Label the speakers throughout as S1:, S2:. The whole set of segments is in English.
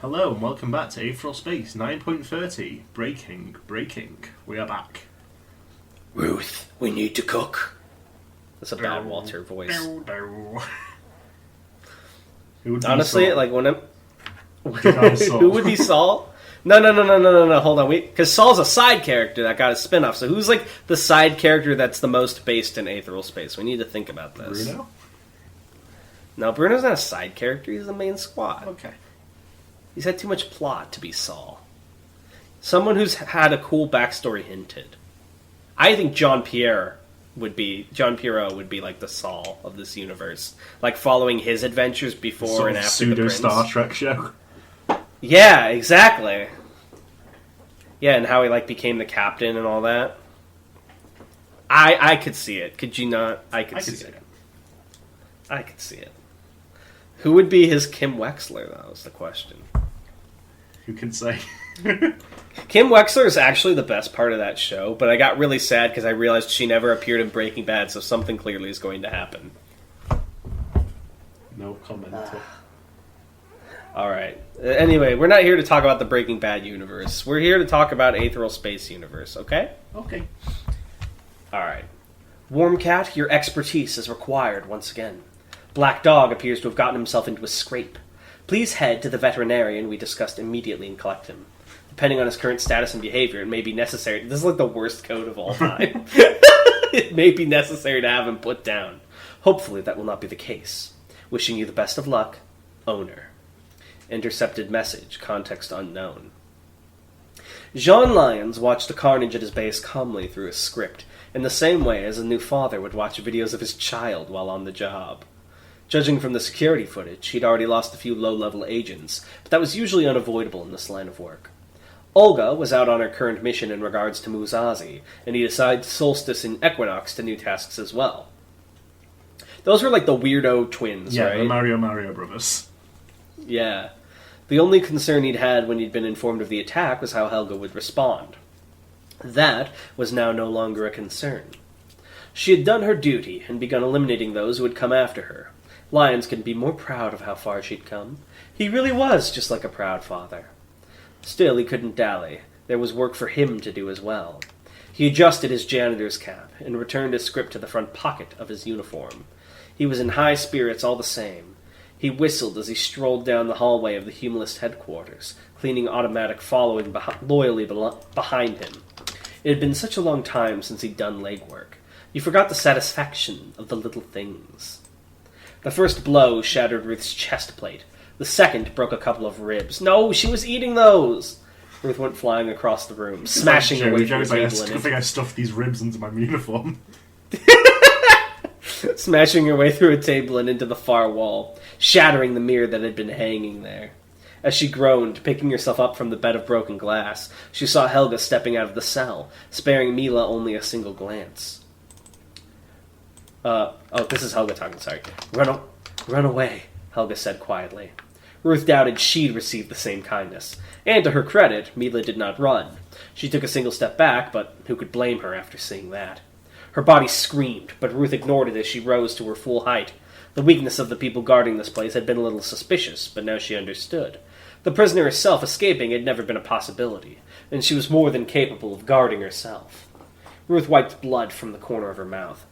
S1: Hello and welcome back to Aetheral Space 9.30. Breaking. We are back.
S2: Ruth, we need to cook. That's a bad Walter voice.
S1: Who would
S2: Honestly,
S1: be
S2: like when I'm...
S1: Saul?
S2: Who would be Saul? No, hold on, wait. Because Saul's a side character that got a spin-off, so who's like the side character that's the most based in Aetheral Space? We need to think about this.
S1: Bruno?
S2: No, Bruno's not a side character, he's the main squad.
S1: Okay.
S2: He's had too much plot to be Saul. Someone who's had a cool backstory hinted. I think John Pierrot would be like the Saul of this universe. Like following his adventures before and after the Prince.
S1: Star Trek show.
S2: Yeah, exactly. Yeah, and how he like became the captain and all that. I could see it. Could you not? I could see it. I could see it. Who would be his Kim Wexler, though, is the question.
S1: Who can say?
S2: Kim Wexler is actually the best part of that show, but I got really sad because I realized she never appeared in Breaking Bad, so something clearly is going to happen.
S1: No comment.
S2: Alright. Anyway, we're not here to talk about the Breaking Bad universe. We're here to talk about Aetheral Space universe, okay?
S1: Okay.
S2: Alright. Warm Cat, your expertise is required once again. Black Dog appears to have gotten himself into a scrape. Please head to the veterinarian we discussed immediately and collect him. Depending on his current status and behavior, it may be necessary... This is like the worst code of all time. It may be necessary to have him put down. Hopefully that will not be the case. Wishing you the best of luck, Owner. Intercepted message, context unknown. Jean Lyons watched the carnage at his base calmly through his script, in the same way as a new father would watch videos of his child while on the job. Judging from the security footage, he'd already lost a few low-level agents, but that was usually unavoidable in this line of work. Olga was out on her current mission in regards to Muzazi, and he assigned Solstice and Equinox to new tasks as well. Those were like the weirdo twins, right?
S1: Yeah, the Mario brothers.
S2: Yeah. The only concern he'd had when he'd been informed of the attack was how Helga would respond. That was now no longer a concern. She had done her duty and begun eliminating those who had come after her. Lyons couldn't be more proud of how far she'd come. He really was just like a proud father. Still, he couldn't dally. There was work for him to do as well. He adjusted his janitor's cap and returned his script to the front pocket of his uniform. He was in high spirits all the same. He whistled as he strolled down the hallway of the Humulist headquarters, cleaning automatic following loyally behind him. It had been such a long time since he'd done legwork. You forgot the satisfaction of the little things. The first blow shattered Ruth's chest plate. The second broke a couple of ribs. No, she was eating those! Ruth went flying across the room, smashing her way through a table.
S1: I think I stuffed these ribs into my uniform.
S2: Smashing her way through a table and into the far wall, shattering the mirror that had been hanging there. As she groaned, picking herself up from the bed of broken glass, she saw Helga stepping out of the cell, sparing Mila only a single glance. This is Helga talking, sorry. Run away, Helga said quietly. Ruth doubted she'd received the same kindness. And to her credit, Mila did not run. She took a single step back, but who could blame her after seeing that? Her body screamed, but Ruth ignored it as she rose to her full height. The weakness of the people guarding this place had been a little suspicious, but now she understood. The prisoner herself escaping had never been a possibility, and she was more than capable of guarding herself. Ruth wiped blood from the corner of her mouth.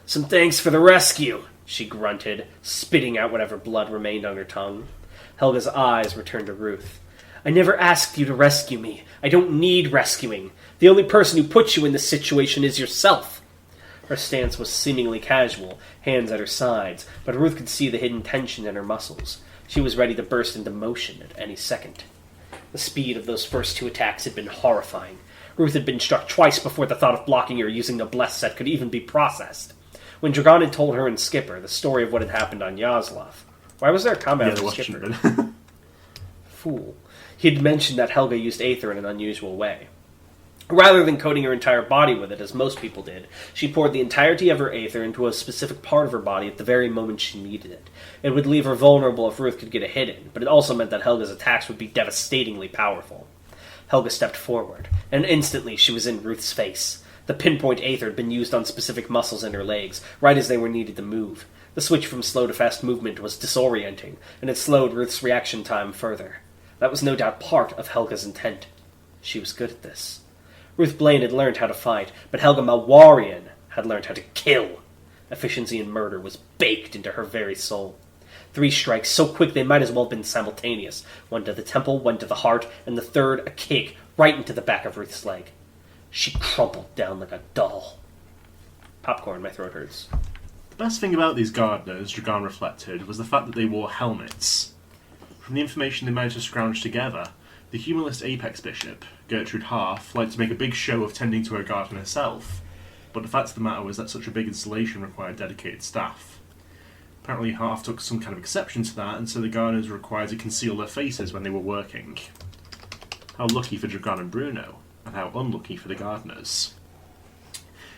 S2: "Some thanks for the rescue," she grunted, spitting out whatever blood remained on her tongue. Helga's eyes returned to Ruth. "I never asked you to rescue me. I don't need rescuing. The only person who put you in this situation is yourself." Her stance was seemingly casual, hands at her sides, but Ruth could see the hidden tension in her muscles. She was ready to burst into motion at any second. The speed of those first two attacks had been horrifying. Ruth had been struck twice before the thought of blocking her using the Bless set could even be processed. When Dragon had told her and Skipper the story of what had happened on Yaslov... Why was there a comment on Skipper? Fool. He had mentioned that Helga used Aether in an unusual way. Rather than coating her entire body with it, as most people did, she poured the entirety of her Aether into a specific part of her body at the very moment she needed it. It would leave her vulnerable if Ruth could get a hit in, but it also meant that Helga's attacks would be devastatingly powerful. Helga stepped forward, and instantly she was in Ruth's face. The pinpoint Aether had been used on specific muscles in her legs, right as they were needed to move. The switch from slow to fast movement was disorienting, and it slowed Ruth's reaction time further. That was no doubt part of Helga's intent. She was good at this. Ruth Blaine had learned how to fight, but Helga Malwarian had learned how to kill. Efficiency in murder was baked into her very soul. 3 strikes so quick they might as well have been simultaneous. One to the temple, one to the heart, and the third a kick right into the back of Ruth's leg. She crumpled down like a doll. Popcorn, my throat hurts.
S1: The best thing about these gardeners, Dragan reflected, was the fact that they wore helmets. From the information they managed to scrounge together, the humanist Apex Bishop, Gertrude Half, liked to make a big show of tending to her garden herself, but the fact of the matter was that such a big installation required dedicated staff. Apparently Half took some kind of exception to that, and so the gardeners were required to conceal their faces when they were working. How lucky for Dragan and Bruno, and how unlucky for the gardeners.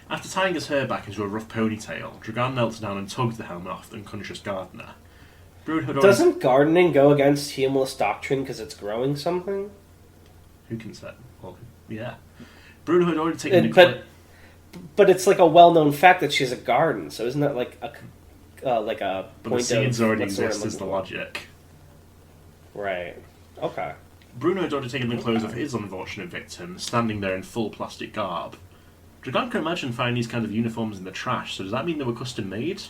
S1: After tying his hair back into a rough ponytail, Dragan knelt down and tugged the helmet off the unconscious gardener. Bruno had already...
S2: Doesn't gardening go against humanist doctrine because it's growing something?
S1: Who can say? Well, yeah. Bruno had already taken...
S2: But it's like a well-known fact that she has a garden, so isn't that like a
S1: But the seeds already exist is the logic.
S2: Right. Okay.
S1: Bruno had already taken the clothes of his unfortunate victim, standing there in full plastic garb. Dragan can imagine finding these kinds of uniforms in the trash, so does that mean they were custom-made?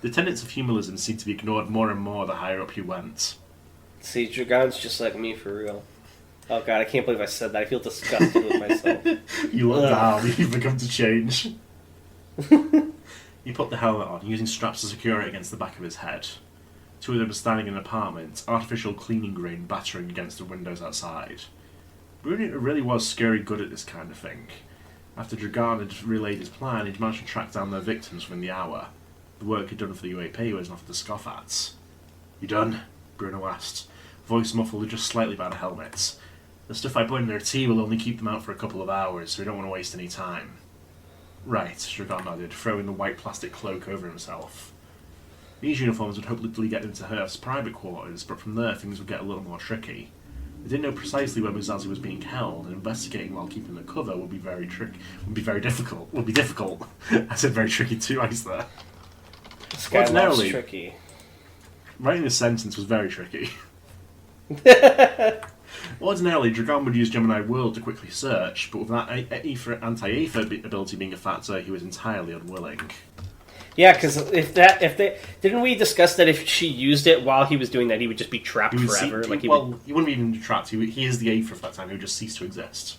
S1: The tenets of humanism seem to be ignored more and more the higher up you went.
S2: See, Dragan's just like me for real. Oh god, I can't believe I said that. I feel disgusted with myself.
S1: You look down, you've begun to change. He put the helmet on, using straps to secure it against the back of his head. 2 of them were standing in an apartment, artificial cleaning grain battering against the windows outside. Bruno really was scary good at this kind of thing. After Dragan had relayed his plan, he'd managed to track down their victims within the hour. The work he'd done for the UAP was nothing to scoff at. "You done?" Bruno asked, voice muffled just slightly by the helmets. "The stuff I put in their tea will only keep them out for a couple of hours, so we don't want to waste any time." "Right," Dragan nodded, throwing the white plastic cloak over himself. These uniforms would hopefully get into Hearth's private quarters, but from there things would get a little more tricky. They didn't know precisely where Muzazi was being held, and investigating while keeping the cover would be difficult. I said very tricky too, I there.
S2: This guy loves tricky.
S1: Writing this sentence was very tricky. Ordinarily, Dragan would use Gemini World to quickly search, but with that anti-Aether ability being a factor, he was entirely unwilling.
S2: Yeah, because didn't we discuss that if she used it while he was doing that, he would just be trapped forever?
S1: He wouldn't even be trapped. He is the Aether for that time. He would just cease to exist.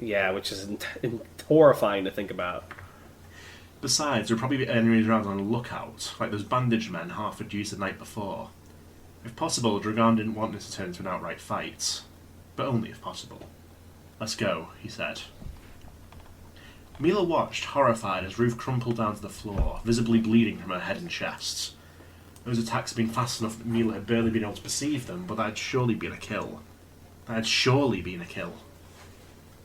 S2: Yeah, which is horrifying to think about.
S1: Besides, there would probably be enemies around on the lookout, like those bandaged men Half had used the night before. If possible, Dragan didn't want this to turn into an outright fight, but only if possible. "Let's go," he said. Mila watched, horrified, as Ruth crumpled down to the floor, visibly bleeding from her head and chest. Those attacks had been fast enough that Mila had barely been able to perceive them, but that had surely been a kill. Her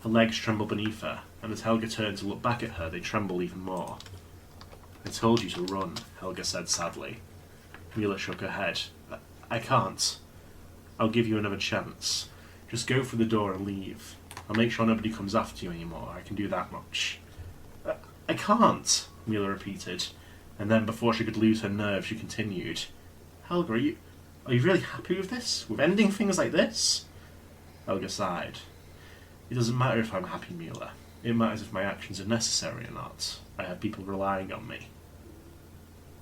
S1: legs trembled beneath her, and as Helga turned to look back at her, they trembled even more. "I told you to run," Helga said sadly. Mila shook her head. I can't. I'll give you another chance. Just go through the door and leave. I'll make sure nobody comes after you anymore. I can do that much." I can't," Mila repeated, and then before she could lose her nerve, she continued. "Helga, are you really happy with this? With ending things like this?" Helga sighed. "It doesn't matter if I'm happy, Mila. It matters if my actions are necessary or not. I have people relying on me."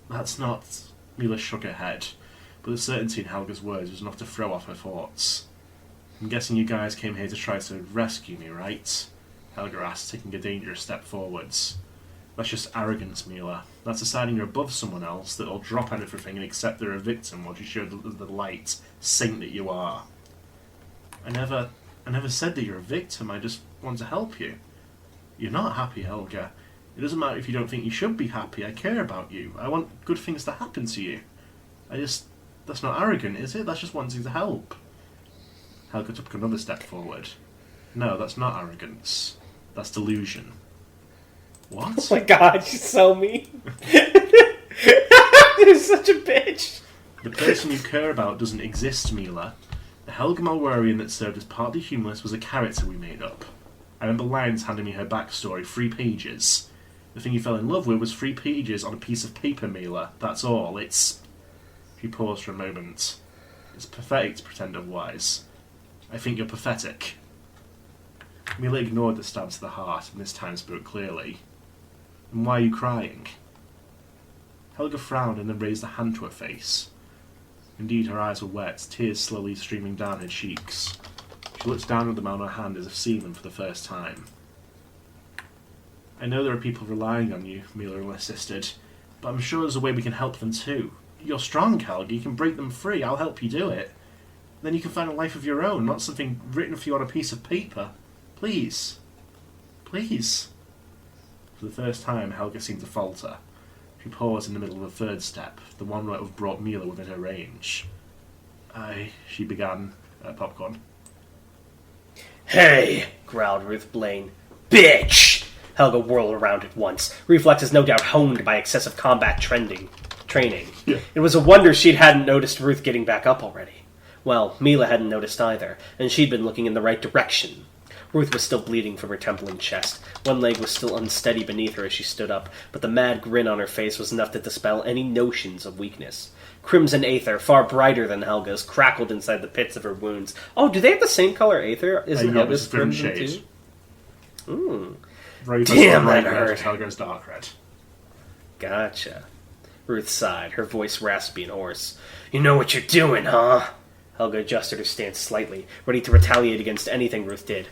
S1: "That's not..." Mila shook her head, but the certainty in Helga's words was enough to throw off her thoughts. "I'm guessing you guys came here to try to rescue me, right?" Helga asked, taking a dangerous step forwards. "That's just arrogance, Mila. That's deciding you're above someone else, that'll drop everything and accept they're a victim while you show the light saint that you are." I never said that you're a victim, I just want to help you." "You're not happy, Helga. It doesn't matter if you don't think you should be happy. I care about you. I want good things to happen to you. That's not arrogant, is it? That's just wanting to help." Helga took another step forward. "No, that's not arrogance. That's delusion." "What?"
S2: Oh my god, she's so mean. You're such a bitch.
S1: "The person you care about doesn't exist, Mila. The Helga Malwarian that served as partly humanless was a character we made up. I remember Lyons handing me her backstory, 3 pages. The thing you fell in love with was 3 pages on a piece of paper, Mila. That's all. It's..." She paused for a moment. "It's pathetic to pretend otherwise. I think you're pathetic. Mila ignored the stab to the heart, and this time spoke clearly. And why are you crying? Helga frowned and then raised a hand to her face. Indeed, her eyes were wet, tears slowly streaming down her cheeks. She looked down at them on her hand as if seeing them for the first time. I know there are people relying on you, Mila insisted, but I'm sure there's a way we can help them too. You're strong, Helga. You can break them free. I'll help you do it. Then you can find a life of your own, not something written for you on a piece of paper. Please. Please. For the first time, Helga seemed to falter. She paused in the middle of the third step, the one that would have brought Mila within her range. She began, Popcorn.
S2: Hey, growled Ruth Blaine. Bitch! Helga whirled around at once, reflexes no doubt honed by excessive combat training.
S1: Yeah.
S2: It was a wonder she hadn't noticed Ruth getting back up already. Well, Mila hadn't noticed either, and she'd been looking in the right direction. Ruth was still bleeding from her temple and chest. One leg was still unsteady beneath her as she stood up, but the mad grin on her face was enough to dispel any notions of weakness. Crimson aether, far brighter than Helga's, crackled inside the pits of her wounds. Oh, do they have the same color aether? Isn't Helga's crimson too? Damn, that hurt.
S1: Helga's dark red.
S2: Gotcha. Ruth sighed, her voice raspy and hoarse. You know what you're doing, huh? Helga adjusted her stance slightly, ready to retaliate against anything Ruth did.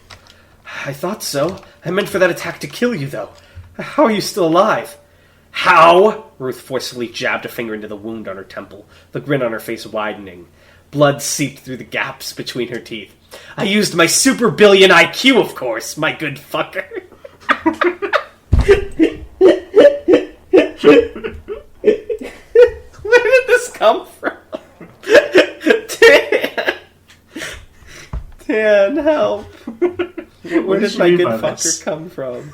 S2: I thought so. I meant for that attack to kill you, though. How are you still alive? How? Ruth forcefully jabbed a finger into the wound on her temple, the grin on her face widening. Blood seeped through the gaps between her teeth. I used my super billion IQ, of course, my good fucker. Where did this come from? Dan, help. Where did my good fucker come from?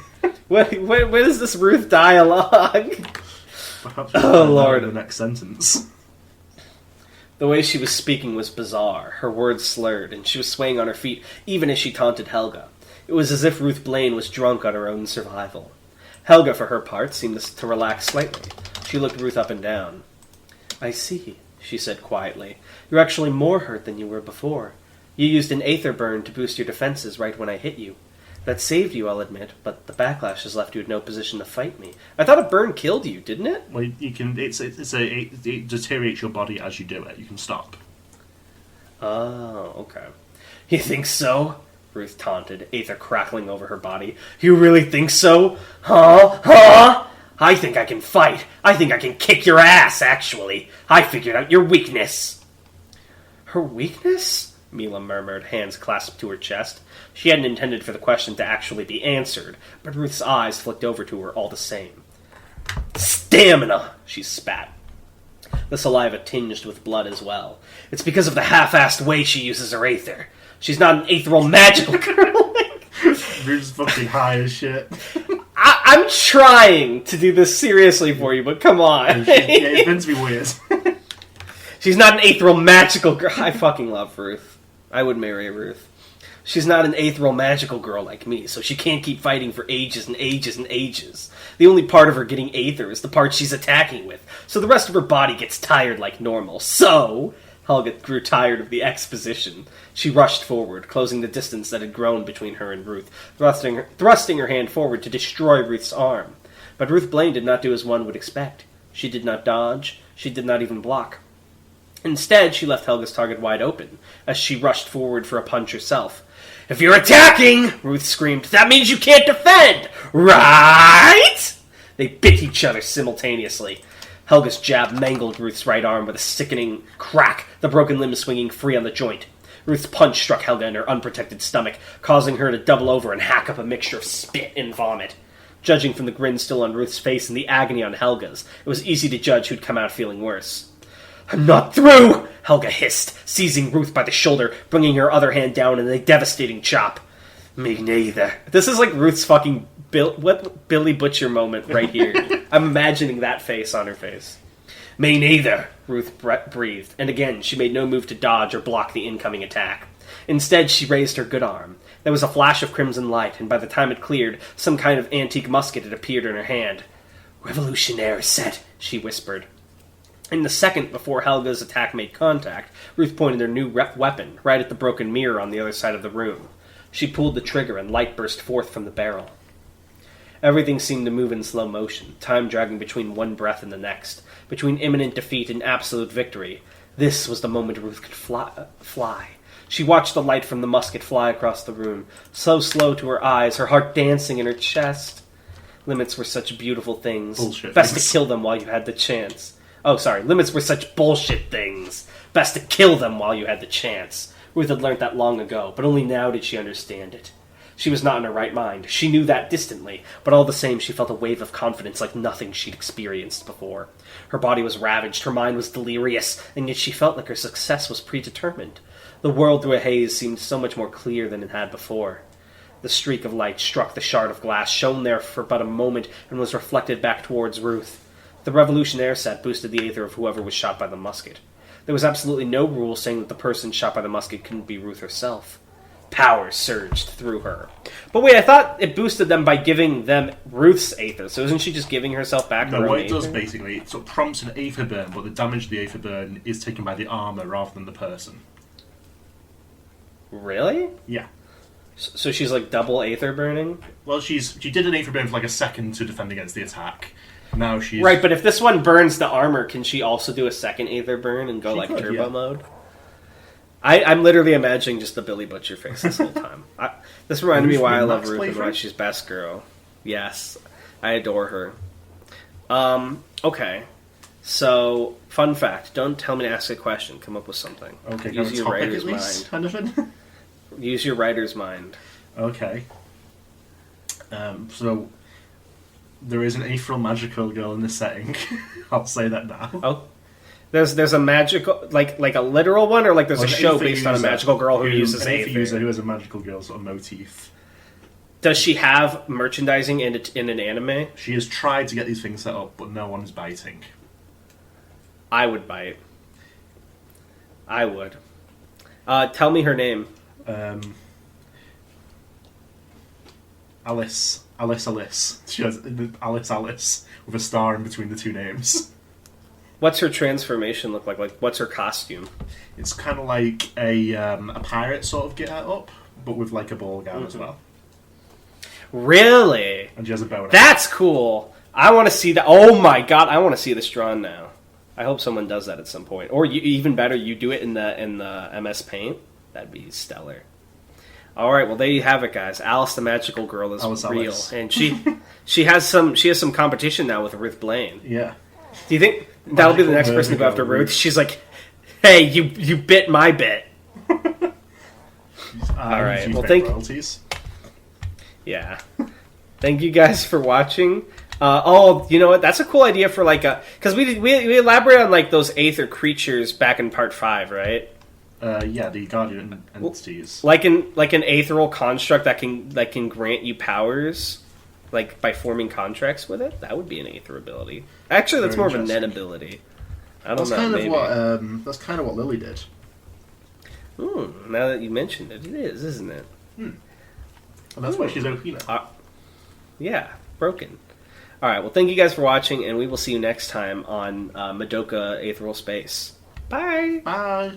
S2: Where is this Ruth dialogue?
S1: Perhaps
S2: Lord.
S1: The next sentence.
S2: The way she was speaking was bizarre, her words slurred, and she was swaying on her feet even as she taunted Helga. It was as if Ruth Blaine was drunk on her own survival. Helga, for her part, seemed to relax slightly. She looked Ruth up and down. I see, she said quietly. You're actually more hurt than you were before. You used an aether burn to boost your defenses right when I hit you. That saved you, I'll admit, but the backlash has left you in no position to fight me. I thought a burn killed you, didn't it?
S1: Well, you can. It deteriorates your body as you do it. You can stop.
S2: Oh, okay. You think so? Ruth taunted, aether crackling over her body. You really think so? Huh? I think I can fight. I think I can kick your ass, actually. I figured out your weakness. Her weakness? Mila murmured, hands clasped to her chest. She hadn't intended for the question to actually be answered, but Ruth's eyes flicked over to her all the same. Stamina, she spat. The saliva tinged with blood as well. It's because of the half-assed way she uses her aether. She's not an aetheral magical girl.
S1: Ruth's fucking high as shit.
S2: I'm trying to do this seriously for you, but come on.
S1: It's meant to be weird.
S2: She's not an aetheral magical girl. I fucking love Ruth. I would marry Ruth. She's not an aetheral magical girl like me, so she can't keep fighting for ages and ages and ages. The only part of her getting aether is the part she's attacking with, so the rest of her body gets tired like normal. So, Helga grew tired of the exposition. She rushed forward, closing the distance that had grown between her and Ruth, thrusting her hand forward to destroy Ruth's arm. But Ruth Blaine did not do as one would expect. She did not dodge. She did not even block. Instead, she left Helga's target wide open, as she rushed forward for a punch herself. If you're attacking, Ruth screamed, that means you can't defend, right? They bit each other simultaneously. Helga's jab mangled Ruth's right arm with a sickening crack, the broken limb swinging free on the joint. Ruth's punch struck Helga in her unprotected stomach, causing her to double over and hack up a mixture of spit and vomit. Judging from the grin still on Ruth's face and the agony on Helga's, it was easy to judge who'd come out feeling worse. I'm not through, Helga hissed, seizing Ruth by the shoulder, bringing her other hand down in a devastating chop. Me neither. This is like Ruth's fucking Billy Butcher moment right here. I'm imagining that face on her face. Me neither, Ruth breathed, and again she made no move to dodge or block the incoming attack. Instead, she raised her good arm. There was a flash of crimson light, and by the time it cleared, some kind of antique musket had appeared in her hand. Revolutionaire set, she whispered. In the second before Helga's attack made contact, Ruth pointed her new weapon right at the broken mirror on the other side of the room. She pulled the trigger and light burst forth from the barrel. Everything seemed to move in slow motion, time dragging between one breath and the next, between imminent defeat and absolute victory. This was the moment Ruth could fly. She watched the light from the musket fly across the room, so slow to her eyes, her heart dancing in her chest. Limits were such beautiful things.
S1: Bullshit
S2: Best
S1: things.
S2: to kill them while you had the chance. Oh, sorry. Limits were such bullshit things. Best to kill them while you had the chance. Ruth had learned that long ago, but only now did she understand it. She was not in her right mind. She knew that distantly, but all the same she felt a wave of confidence like nothing she'd experienced before. Her body was ravaged, her mind was delirious, and yet she felt like her success was predetermined. The world through a haze seemed so much more clear than it had before. The streak of light struck the shard of glass, shone there for but a moment, and was reflected back towards Ruth. The revolutionaire set boosted the aether of whoever was shot by the musket. There was absolutely no rule saying that the person shot by the musket couldn't be Ruth herself. Power surged through her. But wait, I thought it boosted them by giving them Ruth's aether, so isn't she just giving herself back her
S1: No,
S2: own
S1: what it
S2: aether?
S1: does basically, it sort of prompts an aether burn, but the damage of the aether burn is taken by the armor rather than the person.
S2: Really?
S1: Yeah.
S2: So she's like double aether burning?
S1: Well, she did an aether burn for like a second to defend against the attack. Now she's...
S2: Right, but if this one burns the armor, can she also do a second aether burn and go
S1: She
S2: like
S1: could,
S2: turbo
S1: yeah.
S2: mode? I'm literally imagining just the Billy Butcher face this whole time. This reminded me why I love
S1: Max
S2: Ruth and why
S1: playthrough?
S2: she's best girl. Yes, I adore her. Okay. So, fun fact. Don't tell me to ask a question. Come up with something.
S1: Okay,
S2: Use
S1: got a
S2: your
S1: topic
S2: writer's
S1: at least?
S2: mind.
S1: Anything?
S2: Use your writer's mind.
S1: Okay. So, there is an Aetheral magical girl in this setting. I'll say that now.
S2: Oh. There's a magical, like a literal one, or like there's
S1: Or
S2: a
S1: an
S2: show
S1: aether
S2: based on a
S1: user
S2: magical girl who uses
S1: an aether
S2: aether.
S1: user who has a magical girl sort of motif.
S2: Does she have merchandising in an anime?
S1: She has tried to get these things set up, but no one's biting.
S2: I would bite. I would. Tell me her name.
S1: Alice. She has Alice with a star in between the two names.
S2: What's her transformation look like? Like, what's her costume?
S1: It's kind of like a pirate sort of get up, but with like a ball gown as well.
S2: Really?
S1: And she has a bow.
S2: That's cool. I want to see that. Oh my god, I want to see this drawn now. I hope someone does that at some point, or even better, you do it in the MS Paint. That'd be stellar. All right, well there you have it, guys. Alice the Magical Girl is real,
S1: Alice.
S2: and she has some competition now with Ruth Blaine.
S1: Yeah.
S2: Do you think that'll be the next
S1: Magical
S2: person to go after
S1: Ruth.
S2: Ruth? She's like, "Hey, you bit my bit." All right,
S1: She's
S2: well,
S1: paid royalties.
S2: Yeah. Thank you guys for watching. You know what? That's a cool idea for like a... Because we elaborate on like those aether creatures back in part 5, right?
S1: Yeah, the guardian entities.
S2: Like an aetheral construct that can grant you powers, like by forming contracts with it. That would be an aether ability. Actually, that's
S1: Very
S2: more of a net
S1: interesting.
S2: ability. I don't
S1: That's
S2: know.
S1: kind
S2: Maybe.
S1: of that's kind of what Lily did.
S2: Now that you mentioned it, it is, isn't it?
S1: And that's why she's OP now.
S2: Yeah, broken. All right. Well, thank you guys for watching, and we will see you next time on Madoka Aetheral Space. Bye.
S1: Bye.